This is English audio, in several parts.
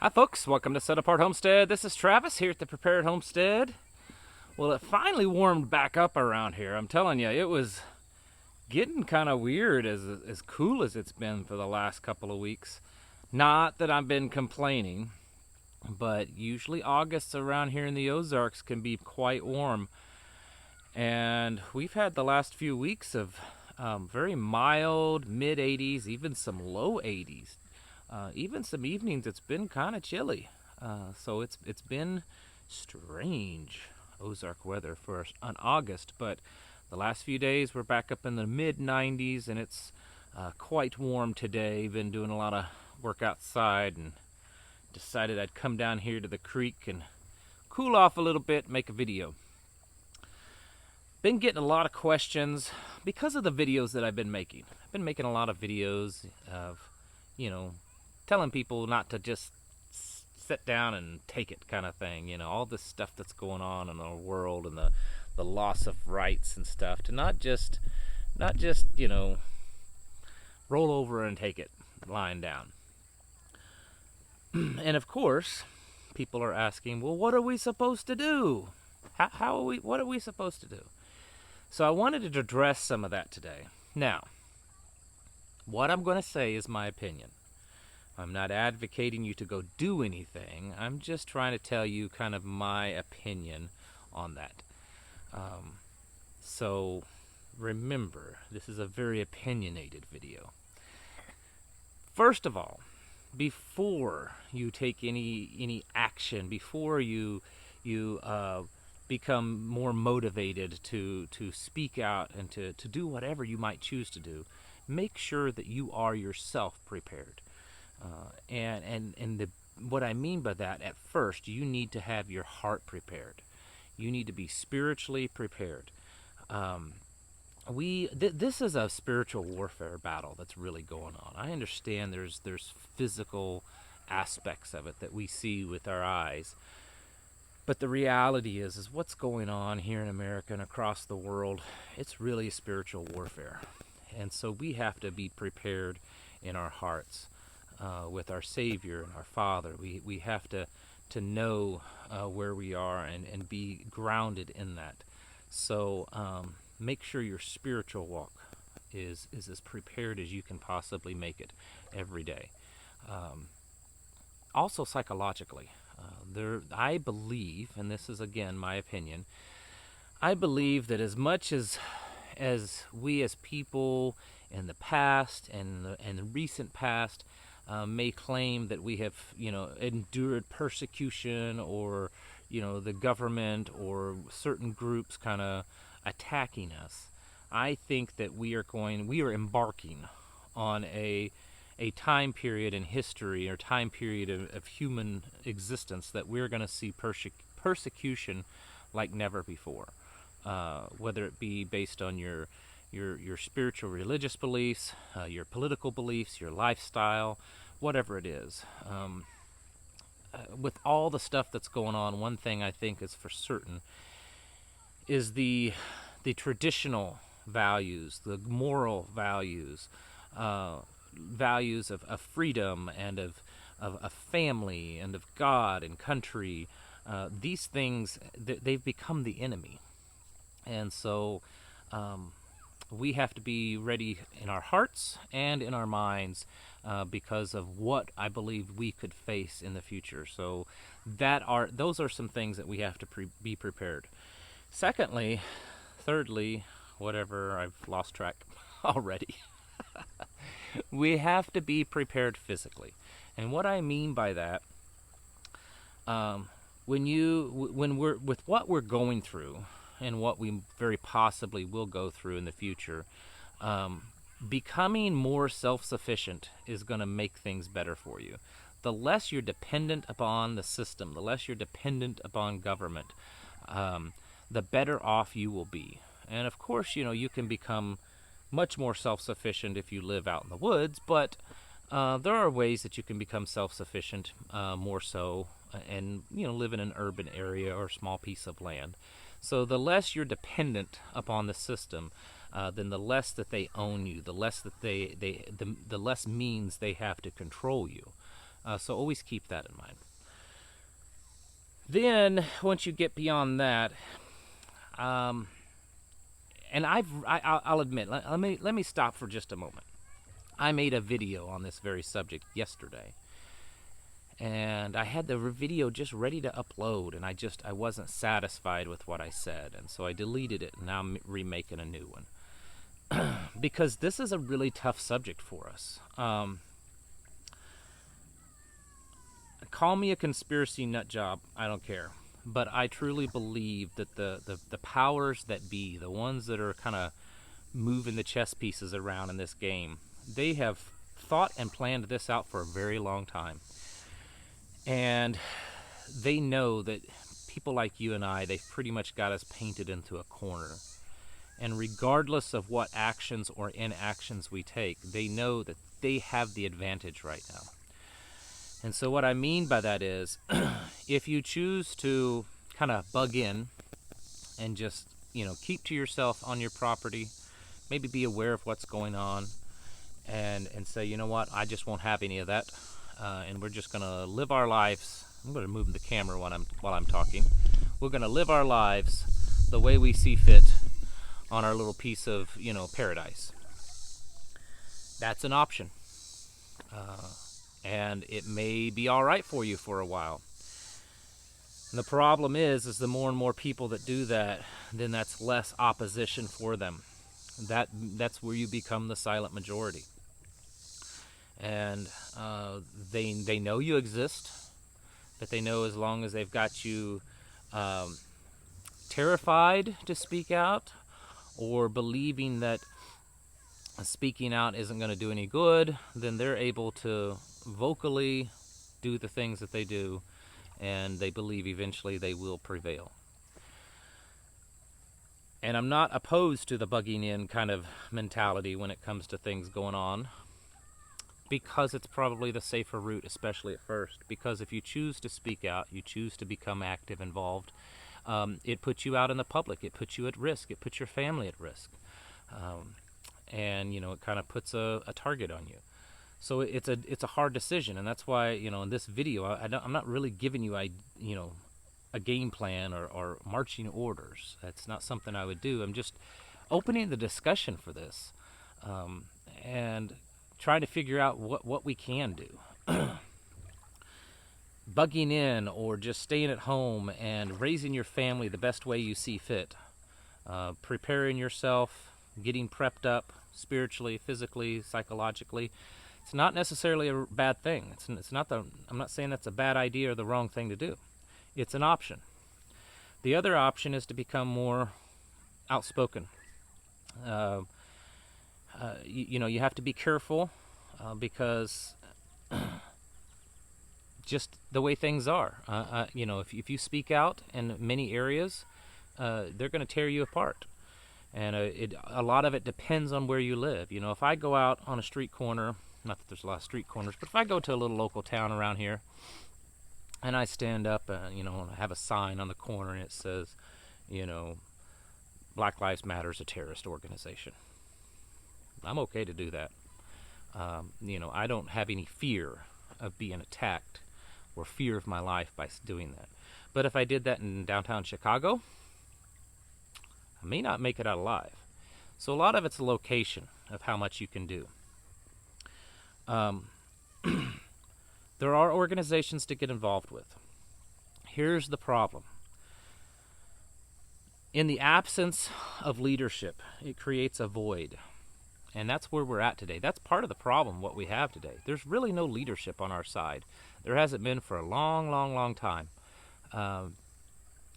Hi folks, welcome to Set Apart Homestead. This is Travis here at the Prepared Homestead. Well, it finally warmed back up around here. I'm telling you, it was getting kind of weird as cool as it's been for the last couple of weeks. Not that I've been complaining, but usually August around here in the Ozarks can be quite warm. And we've had the last few weeks of very mild mid 80s, even some low 80s. Even some evenings it's been kind of chilly. So it's been strange Ozark weather for an August, but the last few days we're back up in the mid 90s and it's quite warm today. Been doing a lot of work outside and decided I'd come down here to the creek and cool off a little bit, make a video. Been getting a lot of questions because of the videos that I've been making. I've been making a lot of videos of, telling people not to just sit down and take it kind of thing. All this stuff that's going on in our world and the loss of rights and stuff, to not just roll over and take it lying down. And of course, people are asking, well, what are we supposed to do? What are we supposed to do? So I wanted to address some of that today. Now, what I'm going to say is my opinion. I'm not advocating you to go do anything. I'm just trying to tell you kind of my opinion on that. So remember, this is a very opinionated video. First of all, before you take any action, before you become more motivated to speak out and to do whatever you might choose to do, make sure that you are yourself prepared. What I mean by that, at first, you need to have your heart prepared. You need to be spiritually prepared. This is a spiritual warfare battle that's really going on. I understand there's physical aspects of it that we see with our eyes, but the reality is what's going on here in America and across the world. It's really a spiritual warfare, and so we have to be prepared in our hearts. With our Savior and our Father, we have to know where we are and be grounded in that. So make sure your spiritual walk is as prepared as you can possibly make it every day. Also psychologically, I believe, and this is again my opinion, I believe that as much as we as people in the past and the recent past may claim that we have, endured persecution, or, the government or certain groups kind of attacking us, I think that we are embarking on a time period in history, or time period of human existence, that we're going to see persecution like never before, whether it be based on your spiritual religious beliefs, your political beliefs, your lifestyle, whatever it is. With all the stuff that's going on, one thing I think is for certain is the traditional values, the moral values, values of freedom and of family and of God and country. These things, they've become the enemy. And so we have to be ready in our hearts and in our minds because of what I believe we could face in the future. So those are some things that we have to be prepared. Thirdly, whatever, I've lost track already. We have to be prepared physically. And what I mean by that, when we're with what we're going through and what we very possibly will go through in the future, becoming more self-sufficient is going to make things better for you. The less you're dependent upon the system, the less you're dependent upon government, the better off you will be. And of course, you can become much more self-sufficient if you live out in the woods, but there are ways that you can become self-sufficient more so and live in an urban area or a small piece of land. So the less you're dependent upon the system, then the less that they own you, the less that the less means they have to control you. So always keep that in mind. Then once you get beyond that, and I'll admit, let me stop for just a moment. I made a video on this very subject yesterday, and I had the video just ready to upload, and I wasn't satisfied with what I said, and so I deleted it, and now I'm remaking a new one. Because this is a really tough subject for us. Call me a conspiracy nut job, I don't care. But I truly believe that the powers that be, the ones that are kind of moving the chess pieces around in this game, they have thought and planned this out for a very long time. And they know that people like you and I, they've pretty much got us painted into a corner. And regardless of what actions or inactions we take, they know that they have the advantage right now. And so what I mean by that is, if you choose to kind of bug in and just, keep to yourself on your property, maybe be aware of what's going on, and say, you know what, I just won't have any of that, and we're just going to live our lives. I'm going to move the camera while I'm talking. We're going to live our lives the way we see fit on our little piece of, paradise. That's an option. And it may be all right for you for a while. And the problem is the more and more people that do that, then that's less opposition for them. That's where you become the silent majority. And they know you exist, but they know as long as they've got you terrified to speak out, or believing that speaking out isn't going to do any good, then they're able to vocally do the things that they do, and they believe eventually they will prevail. And I'm not opposed to the bugging in kind of mentality when it comes to things going on, because it's probably the safer route, especially at first. Because if you choose to speak out, you choose to become active, involved, it puts you out in the public, it puts you at risk, it puts your family at risk. And it kind of puts a target on you. So it's a hard decision, and that's why in this video I'm not really giving you a game plan or marching orders. That's not something I would do. I'm just opening the discussion for this, and trying to figure out what we can do. Bugging in or just staying at home and raising your family the best way you see fit, preparing yourself, getting prepped up spiritually, physically, psychologically. It's not necessarily a bad thing. I'm not saying that's a bad idea or the wrong thing to do. It's an option. The other option is to become more outspoken. You have to be careful because just the way things are. If you speak out in many areas, they're going to tear you apart. And a lot of it depends on where you live. If I go out on a street corner, not that there's a lot of street corners, but if I go to a little local town around here, and I stand up, and I have a sign on the corner, and it says, Black Lives Matter is a terrorist organization. I'm okay to do that. I don't have any fear of being attacked or fear of my life by doing that. But if I did that in downtown Chicago, I may not make it out alive. So a lot of it's the location of how much you can do. There are organizations to get involved with. Here's the problem. In the absence of leadership, it creates a void. And that's where we're at today. That's part of the problem, what we have today. There's really no leadership on our side. There hasn't been for a long, long, long time. I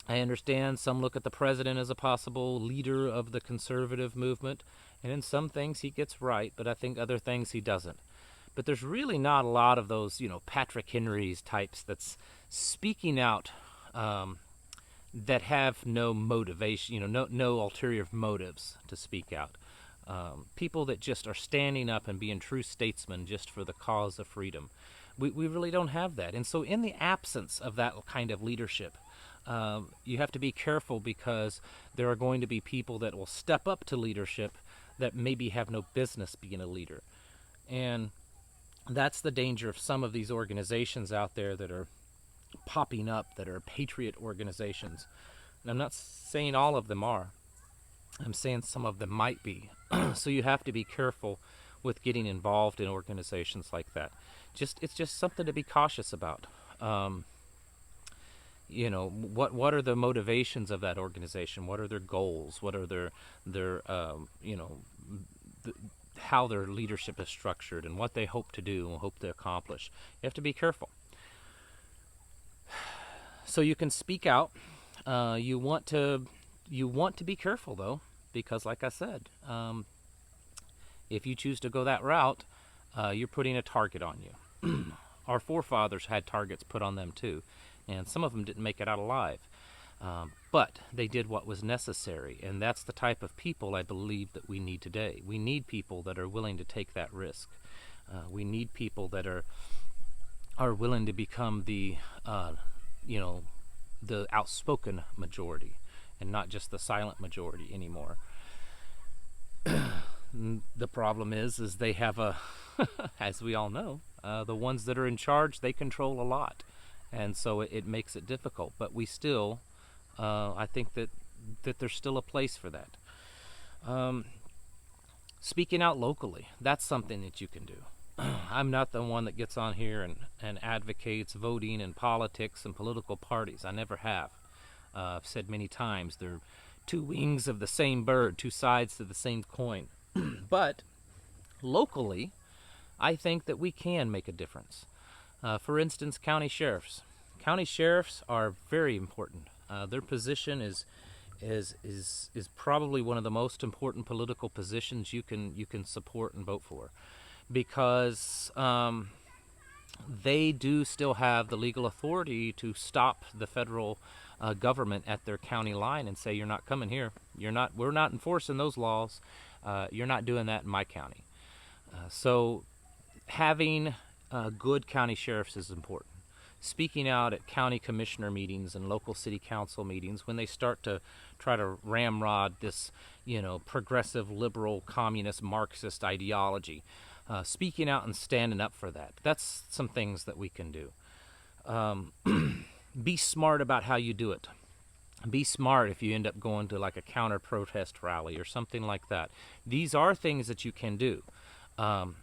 understand some look at the president as a possible leader of the conservative movement, and in some things he gets right, but I think other things he doesn't. But there's really not a lot of those, Patrick Henry's types that's speaking out that have no motivation, no ulterior motives to speak out. People that just are standing up and being true statesmen just for the cause of freedom. We really don't have that. And so in the absence of that kind of leadership, you have to be careful, because there are going to be people that will step up to leadership that maybe have no business being a leader. And That's the danger of some of these organizations out there that are popping up, that are patriot organizations. And I'm not saying all of them are. I'm saying some of them might be. So you have to be careful with getting involved in organizations like that. It's just something to be cautious about. What are the motivations of that organization? What are their goals? What are their how their leadership is structured and what they hope to do and hope to accomplish? You have to be careful. So you can speak out. You want to be careful though, because like I said, if you choose to go that route, you're putting a target on you. Our forefathers had targets put on them too, and some of them didn't make it out alive. But they did what was necessary, and that's the type of people I believe that we need today. We need people that are willing to take that risk. We need people that are willing to become the outspoken majority, and not just the silent majority anymore. The problem is they have as we all know, the ones that are in charge, they control a lot, and so it makes it difficult. But we still, I think that there's still a place for that. Speaking out locally, that's something that you can do. I'm not the one that gets on here and advocates voting and politics and political parties. I never have. I've said many times they're two wings of the same bird, two sides to the same coin. But locally, I think that we can make a difference. For instance, county sheriffs. County sheriffs are very important. Their position is probably one of the most important political positions you can support and vote for, because they do still have the legal authority to stop the federal government at their county line and say, you're not coming here. We're not enforcing those laws. You're not doing that in my county. So having good county sheriffs is important. Speaking out at county commissioner meetings and local city council meetings when they start to try to ramrod this, progressive, liberal, communist, Marxist ideology. Speaking out and standing up for that. That's some things that we can do. Be smart about how you do it. Be smart if you end up going to like a counter-protest rally or something like that. These are things that you can do. But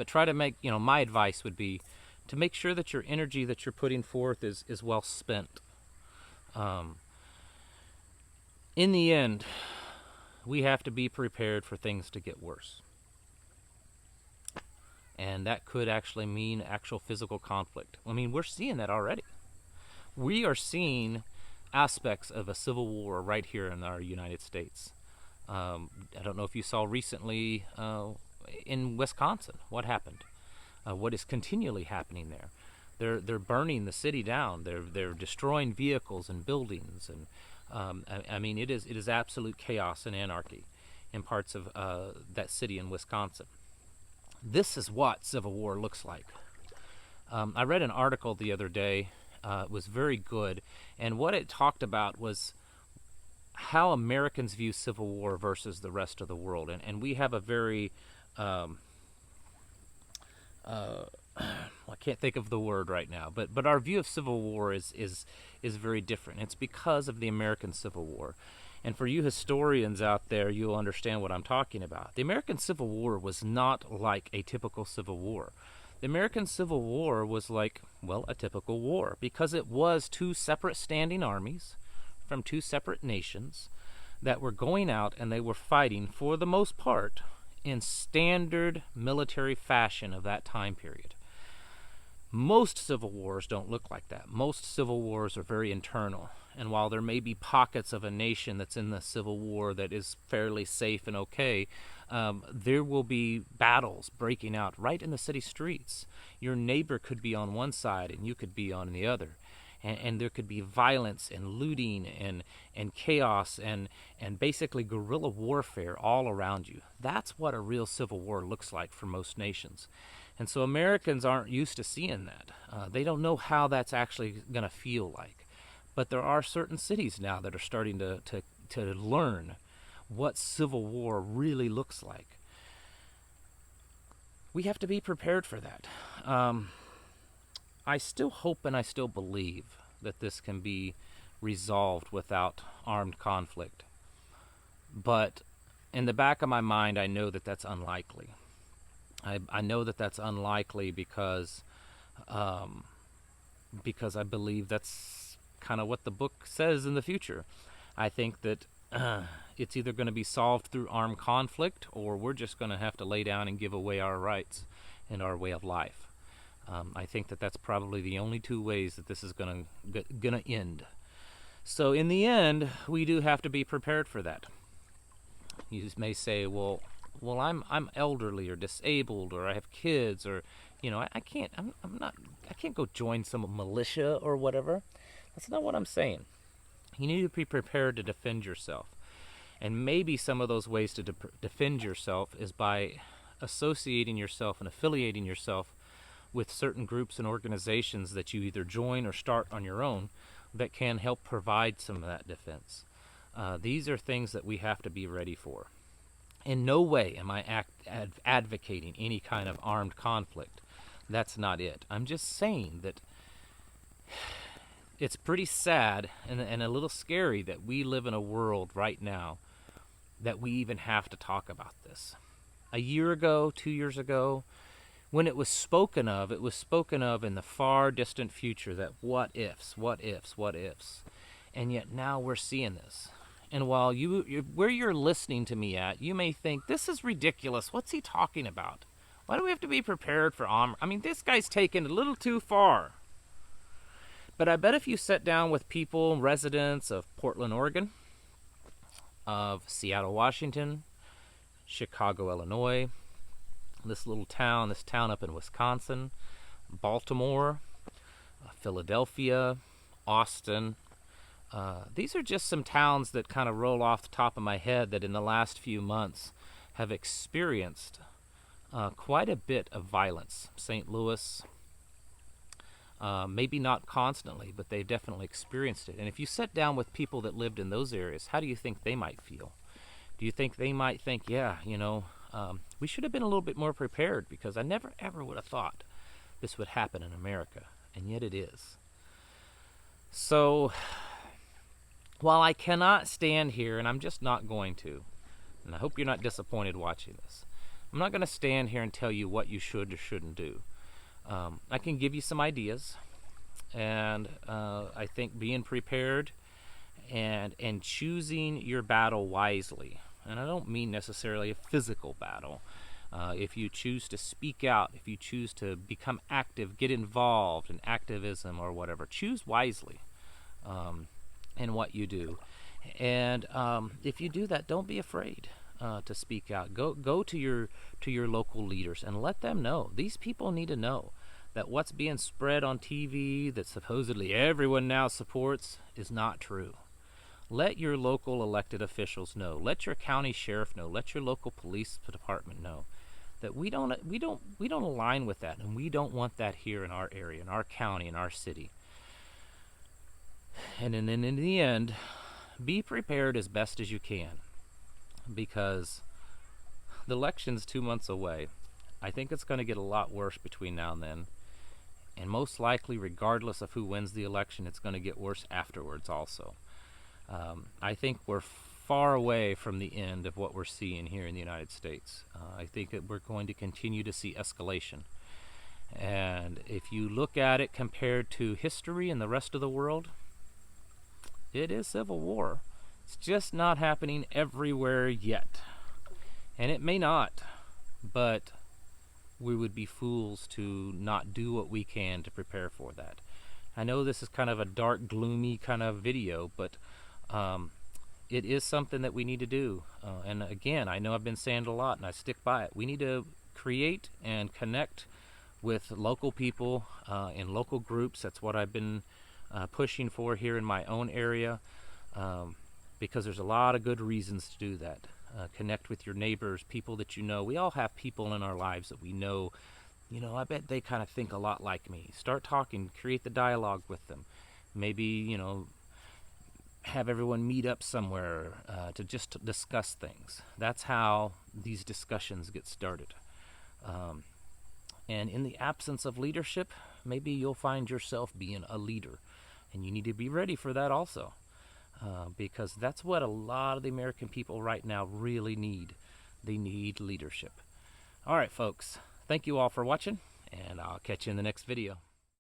try to make, my advice would be to make sure that your energy that you're putting forth is well spent. In the end, we have to be prepared for things to get worse. And that could actually mean actual physical conflict. I mean, we're seeing that already. We are seeing aspects of a civil war right here in our United States. I don't know if you saw recently in Wisconsin what happened. What is continually happening there? They're burning the city down. They're destroying vehicles and buildings, and it is absolute chaos and anarchy in parts of that city in Wisconsin. This is what civil war looks like. I read an article the other day. It was very good, and what it talked about was how Americans view civil war versus the rest of the world, and we have a very I can't think of the word right now, but our view of civil war is very different. It's because of the American Civil War. And for you historians out there, you'll understand what I'm talking about. The American Civil War was not like a typical civil war. The American Civil War was like, well, a typical war, because it was two separate standing armies from two separate nations that were going out and they were fighting, for the most part, in standard military fashion of that time period. Most civil wars don't look like that. Most civil wars are very internal. And while there may be pockets of a nation that's in the civil war that is fairly safe and okay, there will be battles breaking out right in the city streets. Your neighbor could be on one side and you could be on the other. And there could be violence and looting and chaos and basically guerrilla warfare all around you. That's what a real civil war looks like for most nations. And so Americans aren't used to seeing that. They don't know how that's actually going to feel like. But there are certain cities now that are starting to learn what civil war really looks like. we have to be prepared for that. Um, I still hope and I still believe that this can be resolved without armed conflict. But in the back of my mind, I know that that's unlikely. I know that that's unlikely um, because I believe that's kind of what the book says in the future. I think that it's either going to be solved through armed conflict, or we're just going to have to lay down and give away our rights and our way of life. I think that that's probably the only two ways that this is going to end. So in the end, we do have to be prepared for that. You may say, well, I'm elderly or disabled, or I have kids, or I can't I can't go join some militia or whatever. That's not what I'm saying. You need to be prepared to defend yourself. And maybe some of those ways to defend yourself is by associating yourself and affiliating yourself with certain groups and organizations that you either join or start on your own that can help provide some of that defense. These are things that we have to be ready for. In no way am I advocating any kind of armed conflict. That's not it. I'm just saying that it's pretty sad and a little scary that we live in a world right now that we even have to talk about this. A year ago, 2 years ago, when it was spoken of in the far distant future, that what ifs. And yet now we're seeing this. And while where you're listening to me at, you may think, this is ridiculous. What's he talking about? Why do we have to be prepared for armor? I mean, this guy's taken it a little too far. But I bet if you sat down with people, residents of Portland, Oregon, of Seattle, Washington, Chicago, Illinois, this town up in Wisconsin, Baltimore, Philadelphia, Austin. These are just some towns that kind of roll off the top of my head that in the last few months have experienced quite a bit of violence. St. Louis, maybe not constantly, but they've definitely experienced it. And if you sat down with people that lived in those areas, how do you think they might feel? Do you think they might think, we should have been a little bit more prepared, because I never ever would have thought this would happen in America, and yet it is. So, while I cannot stand here, and I'm just not going to, and I hope you're not disappointed watching this, I'm not going to stand here and tell you what you should or shouldn't do. I can give you some ideas, and I think being prepared and choosing your battle wisely, and I don't mean necessarily a physical battle. If you choose to speak out, if you choose to become active, get involved in activism or whatever, choose wisely in what you do. And if you do that, don't be afraid to speak out. Go to your local leaders and let them know. These people need to know that what's being spread on TV that supposedly everyone now supports is not true. Let your local elected officials know. Let your county sheriff know. Let your local police department know that we don't align with that, and we don't want that here in our area, in our county, in our city. And then in the end, be prepared as best as you can, because the election's 2 months away. I think it's going to get a lot worse between now and then. And most likely, regardless of who wins the election, it's going to get worse afterwards also. I think we're far away from the end of what we're seeing here in the United States. I think that we're going to continue to see escalation. And if you look at it compared to history and the rest of the world, it is civil war. It's just not happening everywhere yet. And it may not, but we would be fools to not do what we can to prepare for that. I know this is kind of a dark, gloomy kind of video, but it is something that we need to do. And again, I know I've been saying it a lot, and I stick by it. We need to create and connect with local people in local groups. That's what I've been pushing for here in my own area, because there's a lot of good reasons to do that. Connect with your neighbors, people that you know. We all have people in our lives that we know. I bet they kind of think a lot like me. Start talking, create the dialogue with them. Maybe, have everyone meet up somewhere to just discuss things. That's how these discussions get started. And in the absence of leadership, maybe you'll find yourself being a leader. And you need to be ready for that also. Because that's what a lot of the American people right now really need. They need leadership. All right, folks. Thank you all for watching, and I'll catch you in the next video.